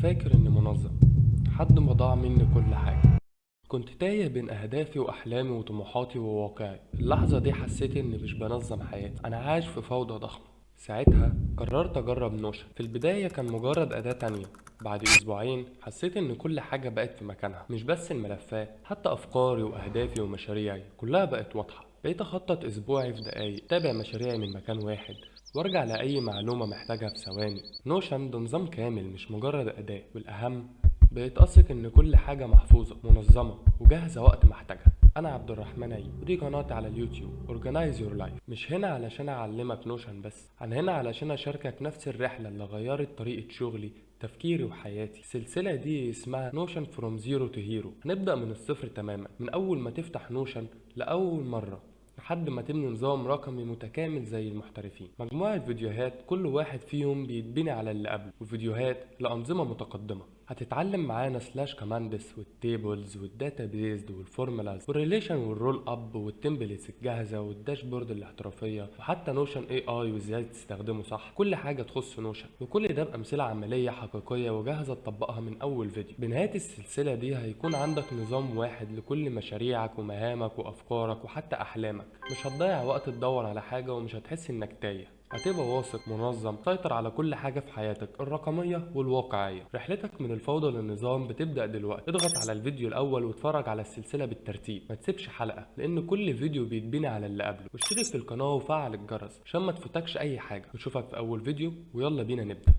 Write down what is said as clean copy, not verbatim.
فاكر إني منظم لحد ما ضاع مني كل حاجة. كنت تايه بين أهدافي وأحلامي وطموحاتي وواقعي. اللحظة دي حسيت إني مش بنظم حياتي، أنا عايش في فوضى ضخمة. ساعتها قررت أجرب نوشن. في البداية كان مجرد أداة تانية. بعد أسبوعين حسيت إن كل حاجة بقت في مكانها، مش بس الملفات، حتى أفكاري وأهدافي ومشاريعي كلها بقت واضحة. بقيت أخطط أسبوعي في دقايق، أتابع مشاريعي من مكان واحد، وارجع لأي معلومة محتاجها في ثواني. نوشن ده نظام كامل مش مجرد أداة، والأهم بقيت أثق إن كل حاجة محفوظة منظمة وجاهزة وقت ما أحتاجها. أنا عبد الرحمن عيد، ودي قناتي على اليوتيوب Organize Your Life. مش هنا علشان أعلمك نوشن بس، أنا هنا علشان أشاركك نفس الرحلة اللي غيرت طريقة شغلي، تفكيري وحياتي. السلسلة دي اسمها نوشن From Zero to Hero. هنبدأ من الصفر تماما، من أول ما تفتح نوشن لأول مرة لحد ما تبني نظام رقمي متكامل زي المحترفين. مجموعة فيديوهات كل واحد فيهم بيتبني على اللي قبله، وفيديوهات لأنظمة متقدمة. هتتعلم معانا سلاش كماندس والتيبلز والداتابيز والفورمولاز والريليشن والرول اب والتمبلتس الجاهزة والداشبورد الاحترافية، وحتى نوشن اي وازاي تستخدمه صح. كل حاجة تخص نوشن، وكل ده بأمثلة عملية حقيقية وجاهزة تطبقها من أول فيديو. بنهاية السلسلة دي هيكون عندك نظام واحد لكل مشاريعك ومهامك وأفكارك وحتى أحلامك. مش هتضيع وقت تدور على حاجة ومش هتحس إنك تايه. هتبقى واثق، منظم، تسيطر على كل حاجة في حياتك الرقمية والواقعية. رحلتك من الفوضى للنظام بتبدأ دلوقتي. اضغط على الفيديو الأول واتفرج على السلسلة بالترتيب، ما تسيبش حلقة، لأن كل فيديو بيتبني على اللي قبله. واشترك في القناة وفعل الجرس عشان ما تفوتكش أي حاجة. نشوفك في أول فيديو، ويلا بينا نبدأ.